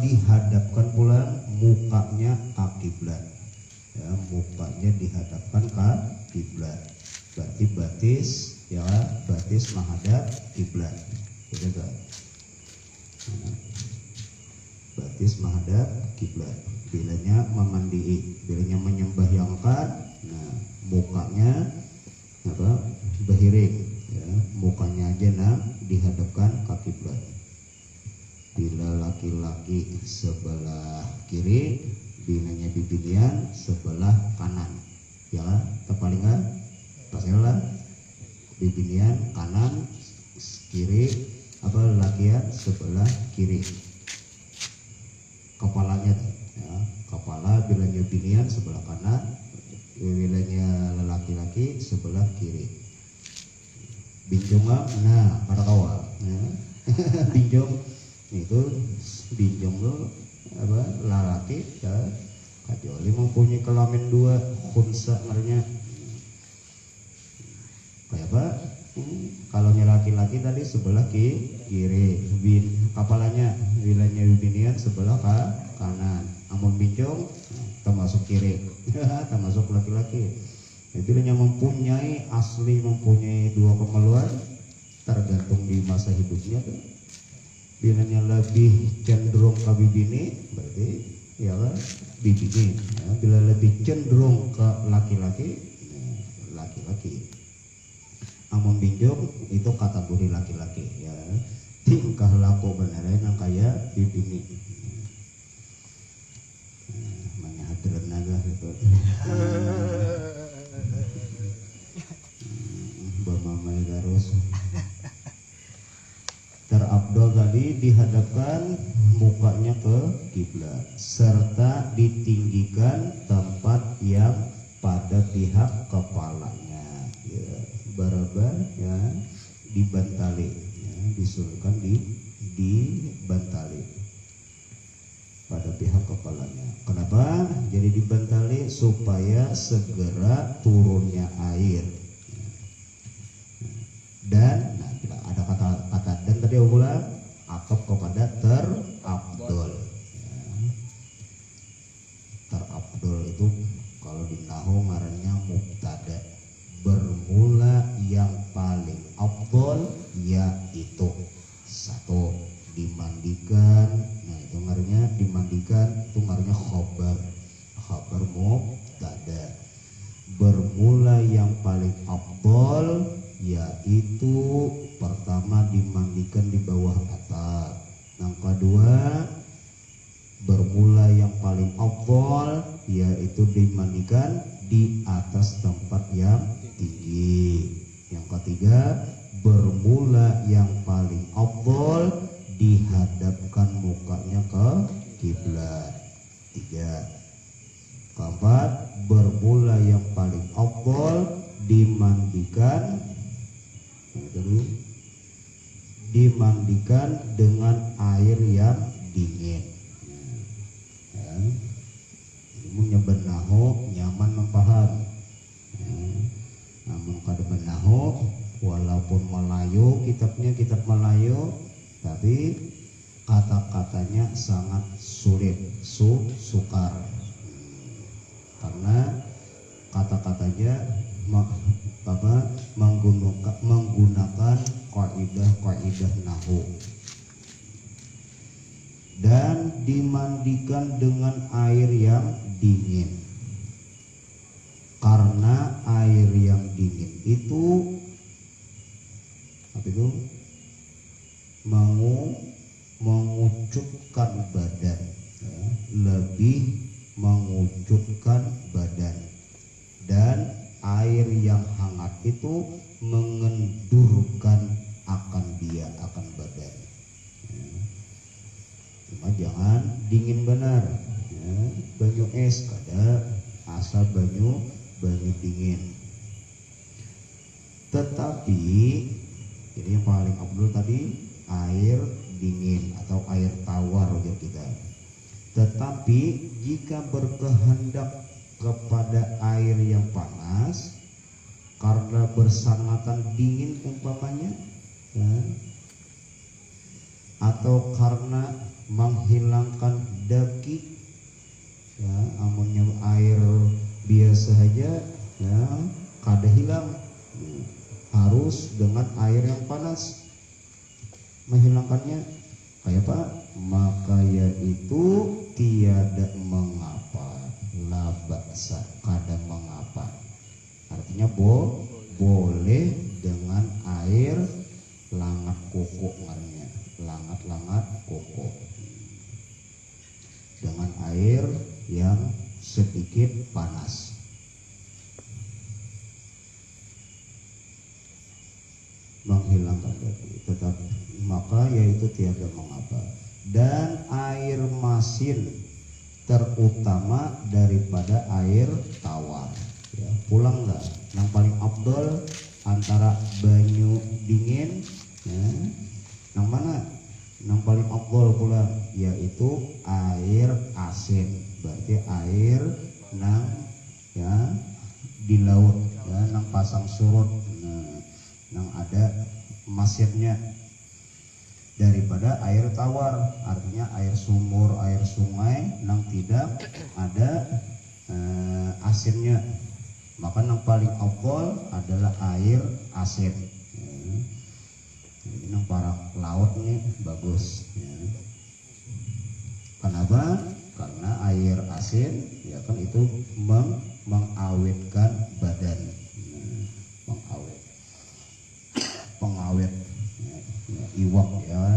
dihadapkan pula mukanya ke kiblat. Ya, mukanya dihadapkan ke kiblat. Berarti batis menghadap kiblat. Gitu kan? Batis menghadap kiblat. Bilanya memandii, bilanya menyembahyangkan, nah mukanya behiring, ya, mukanya aja dihadapkan ke kiblat. Bila laki-laki sebelah kiri, bilanya bibinian sebelah kanan, ya tepalingan pasalah bibinian kanan kiri lakian sebelah kiri. Kepalanya, ya, kepala bilanya binian sebelah kanan, bilanya laki-laki sebelah kiri. Binjong pada kawal, ya. Binjong itu binjong tuh laki, ya, kecuali mempunyai kelamin dua khunsa ngarnya. Kayak apa? Kalau laki-laki tadi sebelah kiri, kepalanya bilanya binian sebelah kanan. Amun binjong termasuk kiri, termasuk laki-laki. Itu yang mempunyai dua kemeluan, tergantung di masa hidupnya tuh. Bilanya lebih cenderung ke bibini, berarti ya bibini. Ya, bila lebih cenderung ke laki-laki, ya, laki-laki. Amun binjong itu kategori laki-laki, ya. Tingkah laku beneran yang kayak bibini. Menyadran naga gitu. Bamamai garus. Terabdol tadi dihadapkan mukanya ke kiblat serta ditinggikan tempat yang pada pihak kepalanya, ya, barabar, ya, dibantali, ya, disulkan dibantali pada pihak kepalanya. Kenapa jadi dibantali? Supaya segera turunnya air. Dan ada kata dan tadi ulang atop kepada terabdol, ya. Terabdol itu kalau di nahwu ngarannya mubtada, bermula yang paling afdol yaitu satu dimandikan. Nah itu ngarannya dimandikan, itu ngarannya khabar mubtada. Bermula yang paling afdol yaitu pertama dimandikan di bawah atap. Yang kedua bermula yang paling afdal yaitu dimandikan di atas tempat yang tinggi. Yang ketiga bermula yang paling afdal dihadapkan mukanya ke kiblat. Tiga. Keempat bermula yang paling afdal dimandikan dengan air yang dingin. Ya. Ini benaho nyaman mempaham. Ya. Namun kada benaho walaupun Melayu kitabnya kitab Melayu, tapi kata-katanya sangat sulit, sukar. Karena kata-katanya menggunakan kaidah nahwu dan dimandikan dengan air yang dingin. Karena air yang dingin itu mengucutkan badan, ya, lebih mengucutkan badan, dan air yang hangat itu mengendurkan akan badan, ya. Cuma jangan dingin benar, ya. Banyu es kada asal banyu dingin. Tetapi jadi yang paling abdul tadi air dingin atau air tawar ujar kita. Tetapi jika berkehendak kepada air yang panas karena bersangatan dingin umpamanya, ya, atau karena menghilangkan daki, ya amunnya air biasa saja ya kada hilang, harus dengan air yang panas menghilangkannya. Kayak apa? Maka yaitu tiada mengapa, la ba'sa, kada mengapa. Artinya boleh dengan air langat koko ngarnya, langat koko, dengan air yang sedikit panas. Menghilangkan daki, tetap maka yaitu tiada mengapa. Dan air masin terutama daripada air tawar, ya, pulang nggak yang paling afdol antara banyu dingin, ya, yang mana yang paling afdol pula yaitu air asin, berarti air nang ya di laut, ya nang pasang surut, nang ada masirnya, daripada air tawar, artinya air sumur, air sungai nang tidak ada asinnya. Maka yang paling afdol adalah air asin, ya. Ini nang para laut nih bagus, ya. Kenapa? Karena air asin ya kan itu mengawetkan badan, ya. Pengawet, ya, ya, iwak ya,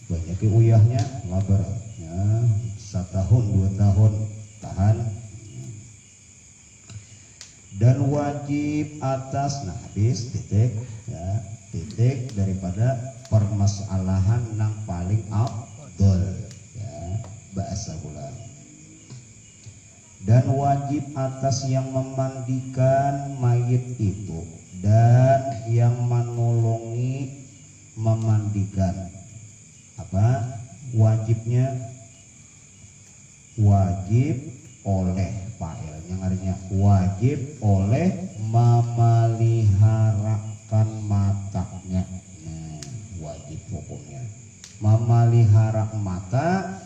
banyak uyahnya labar, ya, 1 tahun 2 tahun tahan. Dan wajib atas, nah habis titik, ya, titik daripada permasalahan yang paling afdol, ya, bahasa pula. Dan wajib atas yang memandikan mayit itu dan yang menolongi memandikan. Apa wajibnya? Wajib oleh failnya ngarinya, wajib oleh memeliharakan matanya. Nah, wajib hukumnya memelihara mata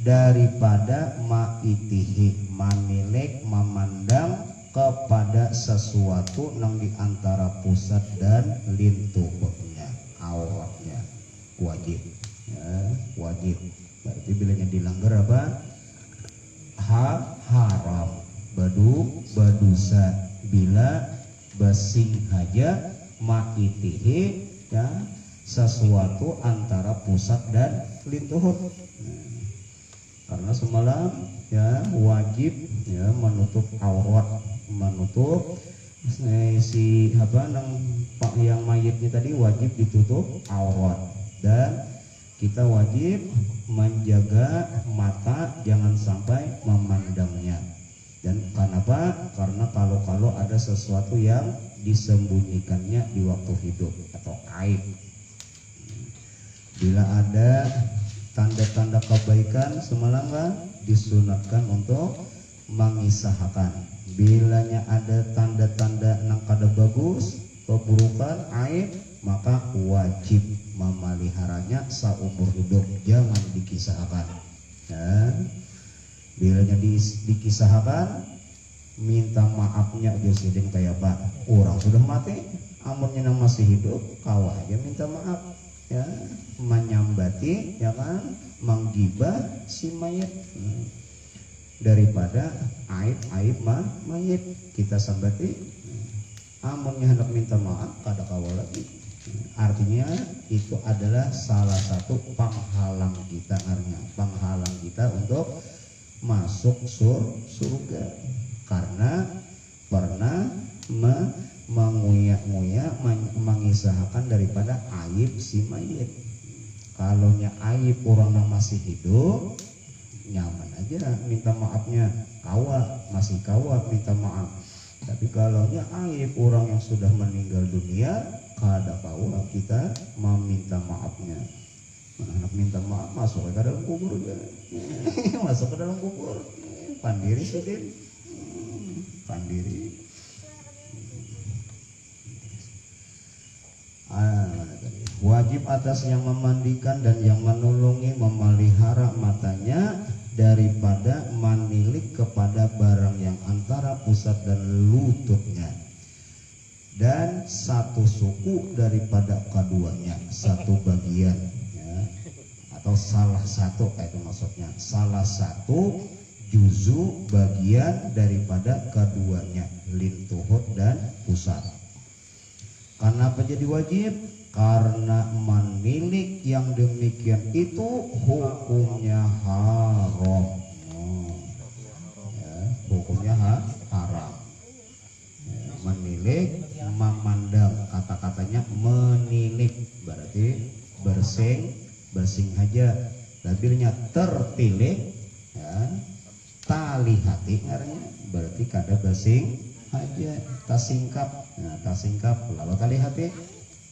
daripada maitihi, manilik, memandang kepada sesuatu yang diantara pusat dan lintuhnya, auratnya. Wajib, ya, wajib. Berarti bilanya dilanggar apa? Haram, badusa, bila basing haja maitihi, ya, sesuatu antara pusat dan lintuhut. Karena semalam ya wajib ya menutup aurat, menutup si apa yang mayitnya tadi wajib ditutup aurat, dan kita wajib menjaga mata jangan sampai memandangnya. Dan kenapa? Karena kalau ada sesuatu yang disembunyikannya di waktu hidup atau aib, bila ada tanda-tanda kebaikan semalam disunatkan untuk mengisahkan. Bilanya ada tanda-tanda yang kada bagus, keburukan, aib, maka wajib memeliharanya seumur hidup, jangan dikisahkan. Ya. Bilanya dikisahkan, minta maafnya jadi kayak apa? Orang sudah mati, amunnya masih hidup, kau aja minta maaf. Ya, menyambati, ya kan, menggibah si mayit, daripada aib mayit kita sambati, amunnya hendak minta maaf kada kawal lagi. Artinya itu adalah salah satu penghalang kita, artinya penghalang kita untuk masuk surga, karena pernah menguyak-nguyak, mengisahkan daripada aib si mayit. Kalau aib orang yang masih hidup, nyaman aja minta maafnya, masih minta maaf. Tapi kalau aib orang yang sudah meninggal dunia, kada kawa kita meminta maafnya. Anak minta maaf masuk ke dalam kubur ya. Masuk ke dalam kubur, pandiri sudin, pandiri. Wajib wajib atas yang memandikan dan yang menolongi memelihara matanya daripada menilik kepada barang yang antara pusat dan lututnya, dan satu suku daripada keduanya, satu bagian ya, atau salah satu, itu maksudnya salah satu juzu bagian daripada keduanya, lintuhut dan pusat. Karena apa jadi wajib? Karena menilik yang demikian itu hukumnya haram. Ya, hukumnya haram. Ya, menilik, memandang, kata-katanya menilik berarti bersing aja. Tabirnya tertilik, ya, tali hati artinya berarti kada bersing aja, tasingkap. Nah, tasingkap lalu tali hati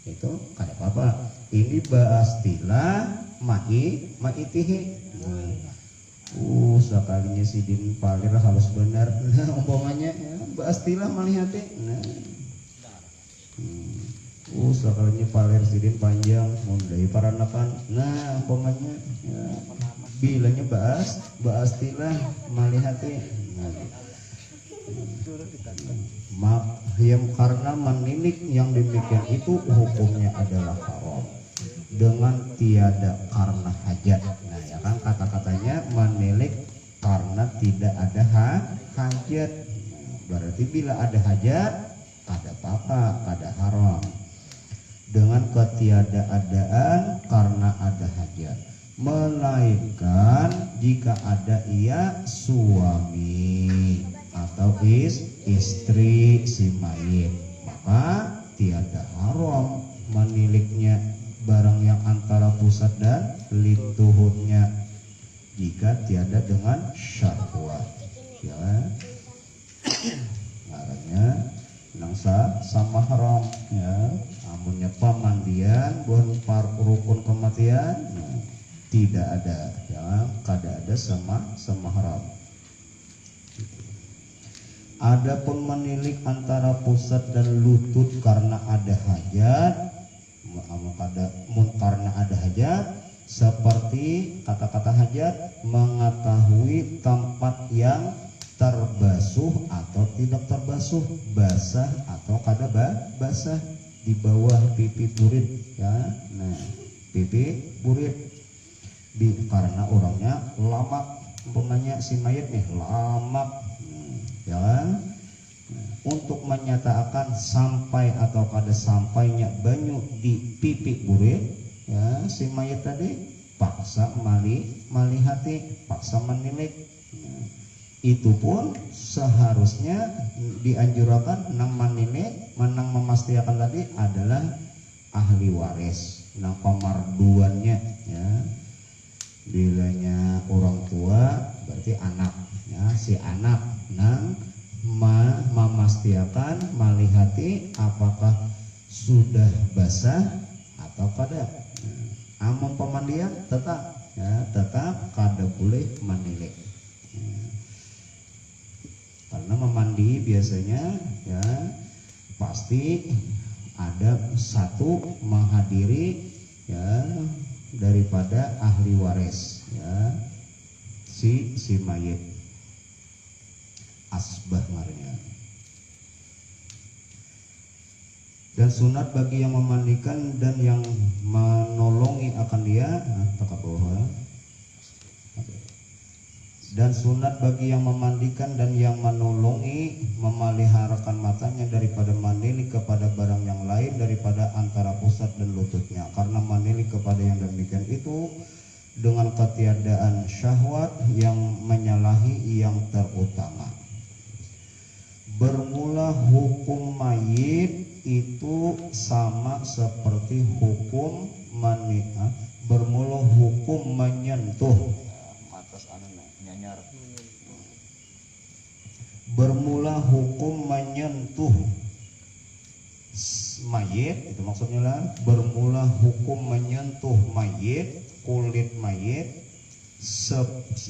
itu kada apa-apa. Ini bahastilah maitihi. Sekalinya sidin palir halus benar. Nah, umpamanya ya, bahastilah malihati. Nah, sekalinya palir sidin panjang mundai paranakan. Nah, umpamanya ya, bilanya bahastilah malihati. Yang karena menilik yang demikian itu hukumnya adalah haram dengan tiada karena hajat. Nah ya kan kata-katanya menilik karena tidak ada hajat. Berarti bila ada hajat kada apa-apa, kada haram. Dengan ketiadaadaan karena ada hajat, melainkan jika ada ia suami atau istri si mayit, maka tiada haram meniliknya barang yang antara pusat dan lintuhutnya jika tiada dengan syahwat ya. Caranya nangsa sama haram ya, amunnya pamandian bukan par rukun kematian, nah, tidak ada ya, kada ada sama haram. Adapun menilik antara pusat dan lutut karena ada hajat, karena ada hajat, seperti kata-kata hajat mengetahui tempat yang terbasuh atau tidak terbasuh, basah atau kada basah, di bawah pipi burit ya. Nah, pipi burit karena orangnya lama, umpamanya si mayit nih lama ya kan? Untuk menyatakan sampai atau kada sampainya banyu di pipi burit ya, si mayit tadi paksa malihati, paksa menilik. Nah, itu pun seharusnya dianjurkan nang menilik, menang memastikan tadi adalah ahli waris, nang pemarduannya ya. Bilanya orang tua berarti anak ya, si anak nang memastikan malihati apakah sudah basah atau kada. Amun pemandian tetap ya, tetap kada boleh menilik ya. Karena memandi biasanya ya pasti ada satu menghadiri ya daripada ahli waris ya, si mayit, asbah marnya. Dan sunat bagi yang memandikan dan yang menolongi akan dia, dan sunat bagi yang memandikan dan yang menolongi memeliharakan matanya daripada menilik kepada barang yang lain daripada antara pusat dan lututnya, karena menilik kepada yang demikian itu dengan ketiadaan syahwat yang menyalahi yang terutama. Bermula hukum mayit itu sama seperti hukum bermula hukum menyentuh. Bermula hukum menyentuh mayit, itu maksudnya lah, bermula hukum menyentuh mayit, kulit mayit,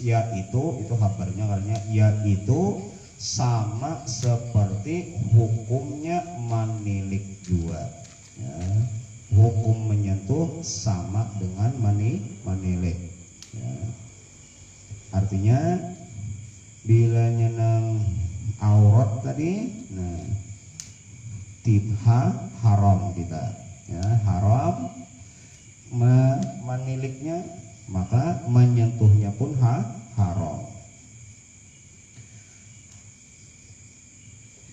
yaitu kabarnya karena yaitu sama seperti hukumnya menilik jua ya. hukum menyentuh sama dengan menilai ya. Artinya bila nyenang aurat tadi, nah tibha haram kita ya, haram meniliknya, maka menyentuhnya pun haram.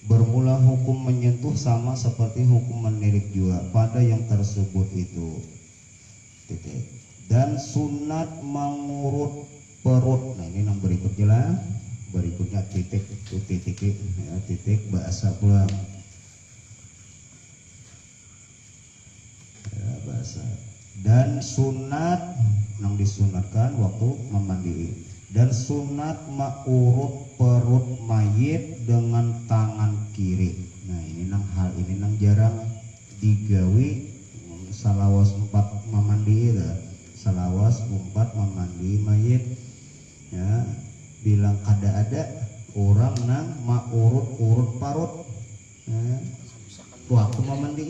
Bermula hukum menyentuh sama seperti hukum menilik juga pada yang tersebut itu titik. Dan sunat mengurut perut. Nah ini yang berikutnya lah, berikutnya titik itu titik ya, titik bahasa pulang ya, bahasa. Dan sunat yang disunatkan waktu memandi. Dan sunat mengurut perut mayit dengan tangan kiri. Nah ini nang hal ini nang jarang digawi salawas 4 memandi itu. Salawas 4 memandi mayit ya, bilang ada orang nang urut parut ya, waktu memandi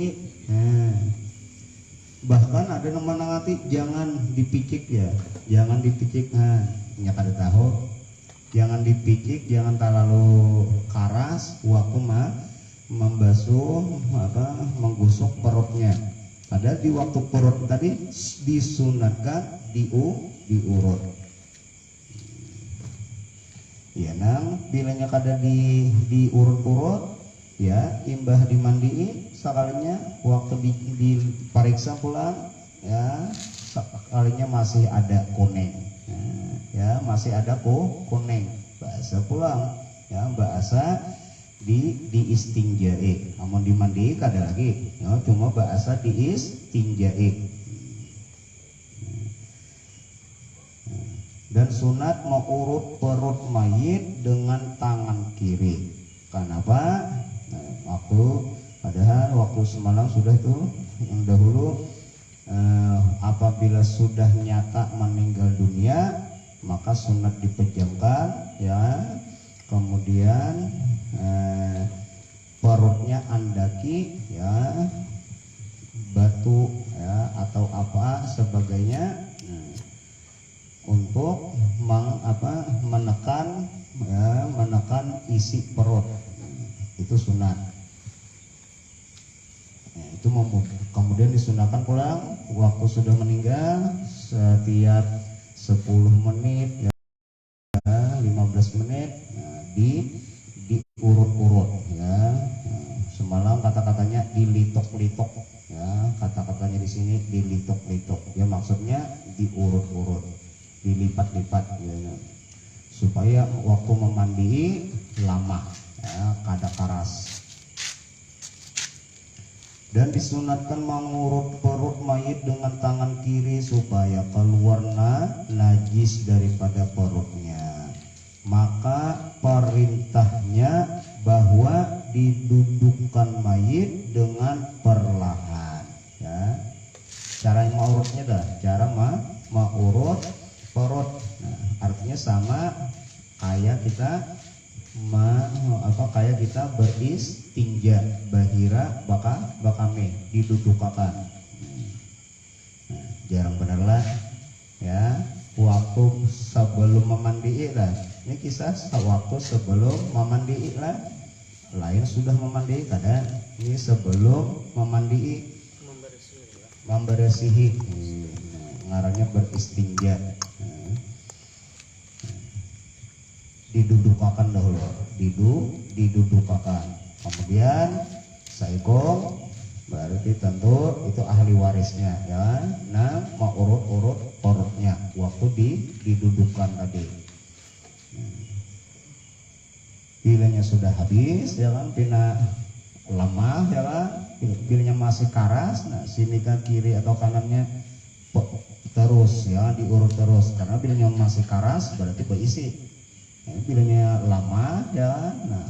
ya. Bahkan ada yang menangati jangan dipicik ya, jangan dipicik. Nah nya kada tahu, jangan dipicik, jangan terlalu keras waktu membasuh menggusuk perutnya. Padahal di waktu perut tadi disunatkan diurut. Ya nang bilanya kada diurut-urut ya, imbah dimandiin sekalinya waktu diperiksa pulang ya, sekalinya masih ada kuning ya, masih ada kuning, bahasa pulang ya, bahasa di istinjai. Namun dimandi kada lagi ya, cuma bahasa di istinjai. Dan sunat mengurut perut mayit dengan tangan kiri. Kenapa? Nah, padahal waktu semalam sudah itu yang dahulu apabila sudah nyata meninggal dunia maka sunat dipejamkan ya, kemudian perutnya andaki ya, batu ya atau apa sebagainya untuk menekan ya, menekan isi perut itu sunat. Ya, itu kemudian disunahkan pulang waktu sudah meninggal setiap 10 menit ya, 15 menit ya, diurut-urut ya. Semalam kata-katanya dilitok-litok ya, kata-katanya di sini dilitok-litok ya, maksudnya diurut-urut, dilipat-lipat ya, supaya waktu memandi lama ya, kada karas. Dan disunatkan mengurut perut mayit dengan tangan kiri supaya keluar najis daripada perutnya. Maka perintahnya bahwa didudukkan mayit dengan perlahan ya. Cara mengurutnya dah, cara mengurut perut. Nah, artinya sama kayak kita kayak kita beristinja bahira bakame didudukakan. Nah, jarang benar lah ya, waktu sebelum memandi lah. Ini kisah waktu sebelum memandi lah, lain sudah memandi kada, ini sebelum memandi membersihi ngarannya beristinja. Didudukakan dahulu, didudukakan, kemudian saigong berarti tentu itu ahli warisnya ya. Nah mau urut perutnya waktu didudukan tadi. Bilanya sudah habis ya kan, pina lemah ya kan, bilanya masih karas, nah sini kan kiri atau kanannya terus ya diurut terus, karena bilanya masih karas berarti berisi. Bilanya lama ya, nah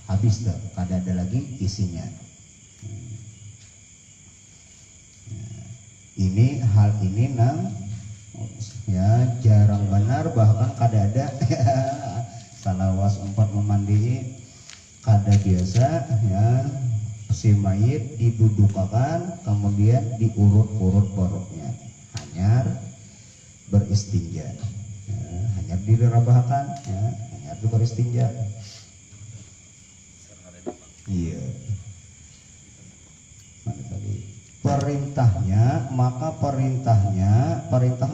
habis dah, kada ada lagi isinya. Ini hal ini nang ya jarang benar, bahkan kada ada ya, salawas 4 memandi kada biasa ya, si mayit didudukakan, kemudian diurut-urut perutnya, hanyar beristinja, ya, hanyar dirabahkan, ya, hanyar beristinja. Iya. Mana tadi? Perintah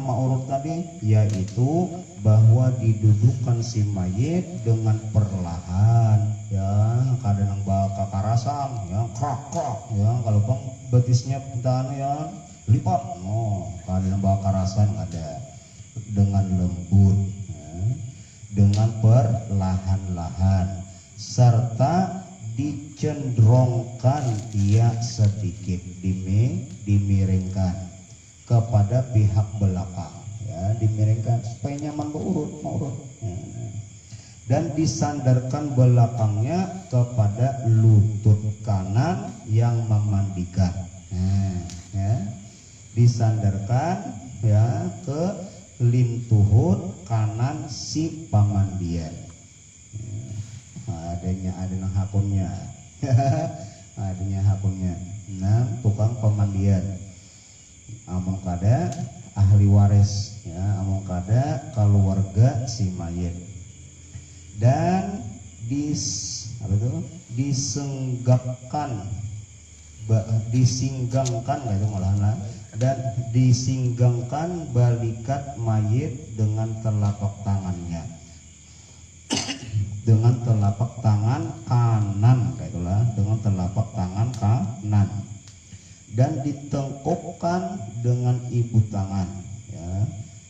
ma'urud tadi yaitu bahwa didudukan si mayit dengan perlahan, ya, kadang bakal karasan, ya, krak, ya, kalau bang betisnya tahan, ya, lipat, kadang bakal karasan ada, dengan lembut, ya, dengan perlahan-lahan, serta dicenderongkan ia sedikit dimiringkan kepada pihak belakang, ya, dimiringkan supaya nyaman mengurut, ya. Dan disandarkan belakangnya kepada lutut kanan yang memandikan, ya, disandarkan, ya, ke lintuhut kanan si pamandian. Adanya hakunnya adanya hakunnya. Nah, tukang pemandian among kada ahli waris, ya, among kada keluarga si mayit. Dan disinggangkan gitu malahan, dan disinggangkan balikat mayit dengan telapak tangannya, dengan telapak tangan kanan, kaitulah, dengan telapak tangan kanan, dan ditengkupkan dengan ibu tangan, ya,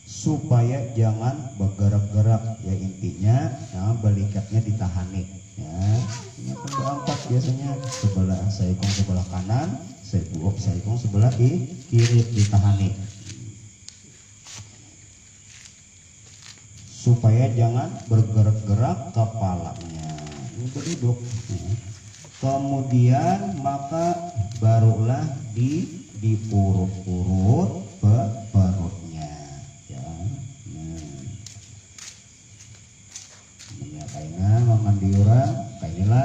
supaya jangan bergerak-gerak, ya, intinya, ya, balikatnya ditahani, ya. Ini keempat biasanya sebelah saikong sebelah kanan, saikong sebelah kiri ditahani, supaya jangan bergerak-gerak kepalanya, ini berduduk, ya. Kemudian maka barulah diurut-urut perutnya, ya. Ini kayaknya memandi orang kayaknya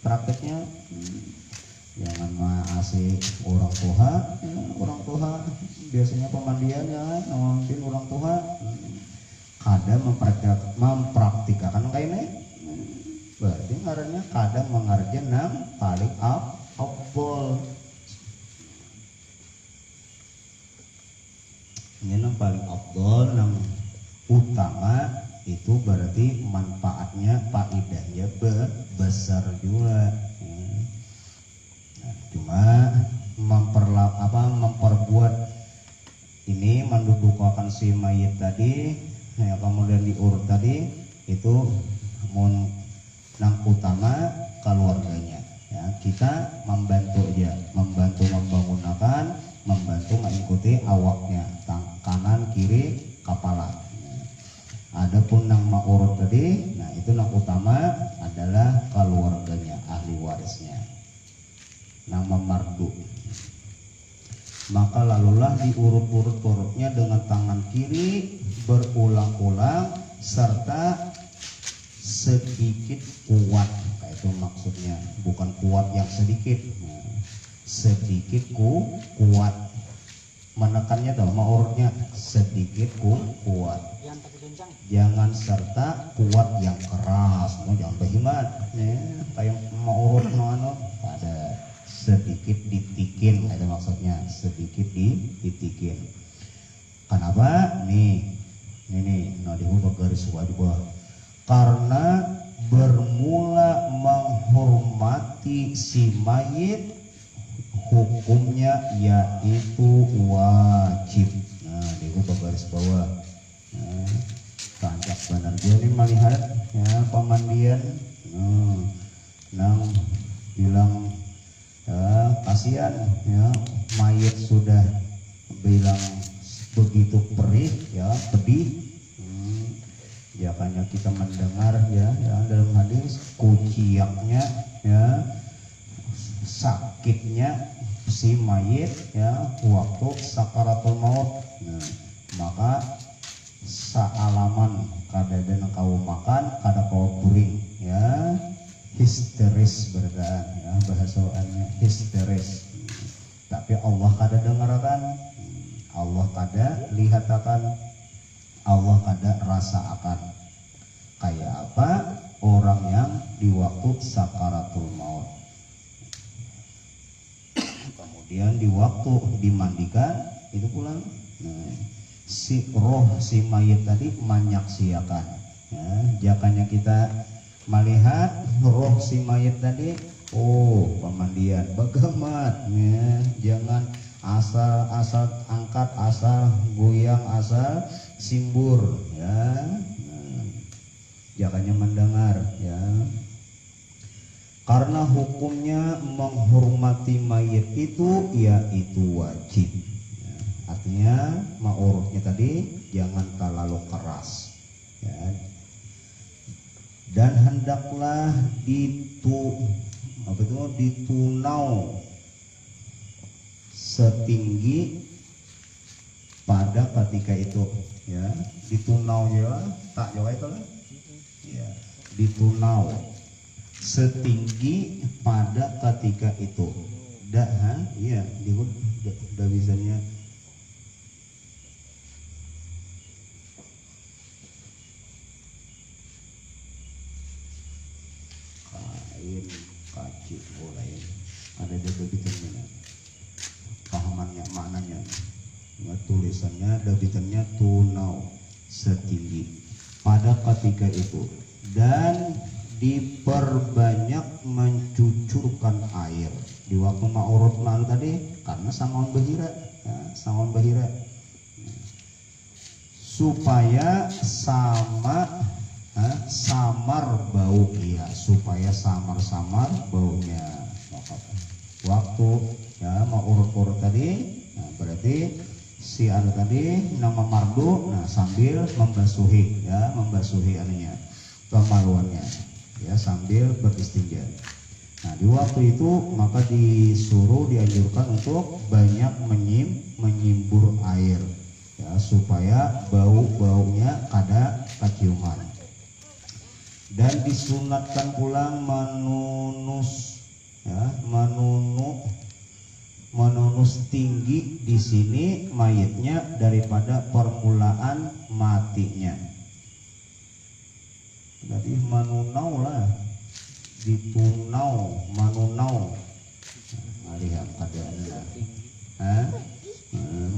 prakteknya, jangan masih orang tua, ya, orang tua biasanya pemandiannya nonton orang tua, kada mempraktikkan kayaknya, berarti ngarannya kada mengarjen nang paling afdol. Ini nang paling afdol, nang utama itu berarti manfaatnya, faedahnya besar juga. Nah, cuma memperbuat ini mendudukakan si mayit tadi, ya, kemudian diurut tadi itu nang utama keluarganya, ya, kita membantu aja, membantu membangunakan, membantu mengikuti awaknya, kanan kiri kepala. Adapun nang ma'urud tadi, nah itu nang utama adalah keluarganya, ahli warisnya, nang memardu. Maka lalulah diurut-urut perutnya dengan tangan kiri berulang-ulang serta sedikit kuat, itu maksudnya, bukan kuat yang sedikit, sedikit kuat, menekannya dalam ma'urudnya sedikit kuat, jangan serta kuat yang keras, jangan berhemat, ya, kayak ma'urud ada sedikit ditikin, itu maksudnya sedikit ditikin. Kenapa? Nih dihubung garis wajib, karena bermula menghormati si mayit hukumnya yaitu wajib. Nah, dihubung garis bawah. Nah, tancap benar dia ini melihat, ya, pemandian, nang bilang, ya, kasihan, ya, mayit sudah bilang begitu perih, ya, pedih. Ya, hanya kita mendengar, ya, dalam hadis kuciaknya, ya, sakitnya si mayit, ya, waktu sakaratul maut. Nah, maka saalaman kada dan kau makan, kada kau puring, ya, histeris berdaan ya, bahasaannya histeris. Tapi Allah kada dengarkan, Allah kada lihat akan, Allah kada rasa akan. Kayak apa orang yang di waktu sakaratul maut, kemudian di waktu dimandikan itu pulang, si roh si mayit tadi menyaksikan ya. Jakanya kita melihat roh si mayit tadi, oh pemandian bagamat ya. Jangan asal angkat, asal goyang, asal simbur ya. Jakanya mendengar ya. Karena hukumnya menghormati mayit itu yaitu wajib ya. Artinya ma'urufnya tadi jangan terlalu keras ya. Dan hendaklah ditunau setinggi pada ketika itu ya. Ditunau ya tak jauh itu lah ya, ditunau setinggi pada ketika itu. Dah iya udah bisanya kain kaci lain ada debitannya, pahamannya maknanya tulisannya debitannya tunau setinggi pada ketika itu, dan diperbanyak mencucurkan air di waktu ma'urut malu tadi karena sangon bahira ya, sangon bahira supaya samar bau ya, supaya samar-samar baunya. Waktu ya ma'urut tadi nah, berarti si anu tadi nama mardu, nah sambil membasuhi ya, membasuhi anunya kemaluannya ya, sambil beristinja. Nah di waktu itu maka disuruh dianjurkan untuk banyak menyimbur air ya, supaya baunya kada keciuman. Dan disunatkan pulang menunus ya, menunus tinggi di sini mayitnya daripada permulaan matinya. Jadi manunau lah, ditunau, manunau. Lihat keadaannya.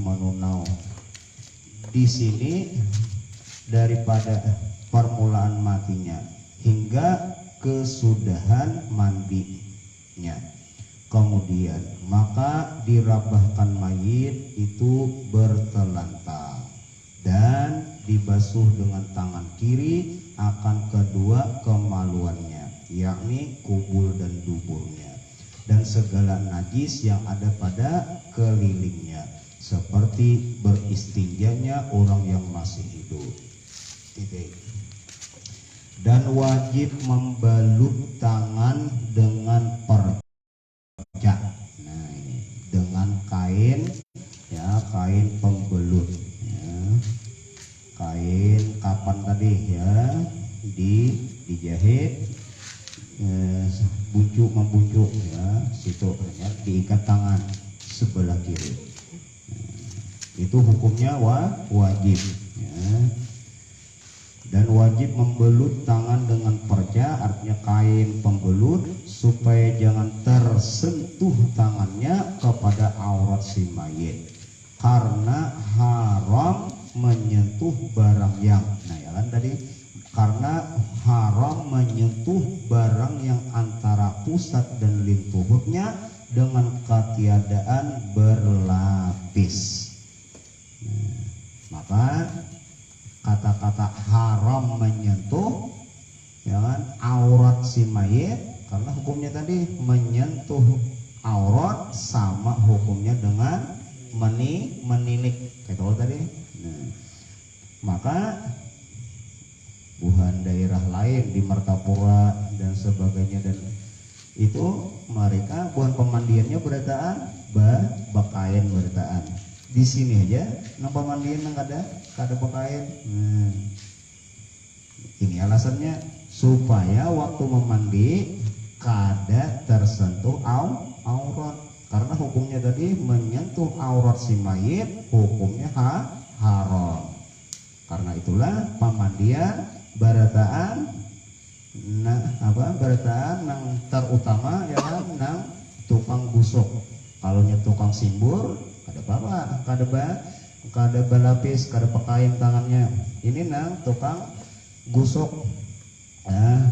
Manunau. Di sini daripada permulaan matinya hingga kesudahan mandinya. Kemudian maka dirabahkan mayit itu bertelantang dan dibasuh dengan tangan kiri akan kedua kemaluannya, yakni kubul dan duburnya, dan segala najis yang ada pada kelilingnya, seperti beristinjanya orang yang masih hidup. Dan wajib membalut tangan dengan perca. Nah ini dengan kain ya, kain pembelut ya. Kain kapan tadi ya, dijahit membuncuk ya, situ ya, diikat tangan sebelah kiri. Itu hukumnya wajib ya. Dan wajib membelut tangan dengan perca, artinya kain pembelut, supaya jangan tersentuh tangannya kepada aurat si mayit, karena haram menyentuh barang yang, nah ya kan tadi, karena haram menyentuh barang yang antara pusat dan lintuhnya dengan ketiadaan berlapis. Nah, maka kata-kata haram menyentuh ya kan aurat si mayit, karena hukumnya tadi menyentuh aurat sama hukumnya dengan menilik kayak tadi. Nah, maka buhan daerah lain di Martapura dan sebagainya, dan itu mereka buhan pemandiannya berataan bakain berataan. Di sini aja nang pemandian nang kada bakain. Ini alasannya supaya waktu memandi kada tersentuh aurat, karena hukumnya tadi menyentuh aurat si mayit hukumnya haram. Karena itulah pamandian barataan barataan nang terutama ya nang tukang busuk. Kalau nya tukang simbur kada apa kada balapis kada pakaian tangannya. Ini nang tukang gusuk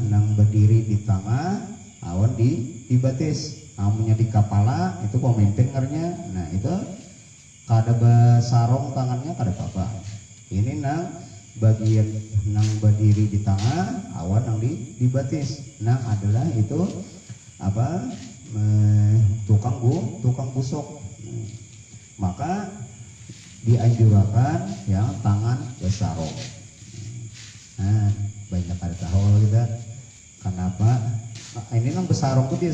nang berdiri di tengah awan di batis, amunnya di kepala itu pemimpin ngarnya. Nah itu kada basarong tangannya kada apa-apa. Ini nang bagian nang berdiri di tengah awan nang di batis, nang adalah itu tukang busuk. Maka dianjurkan yang tangan basarong. Nah banyak ada tahu kita kenapa ini nang basarong itu dia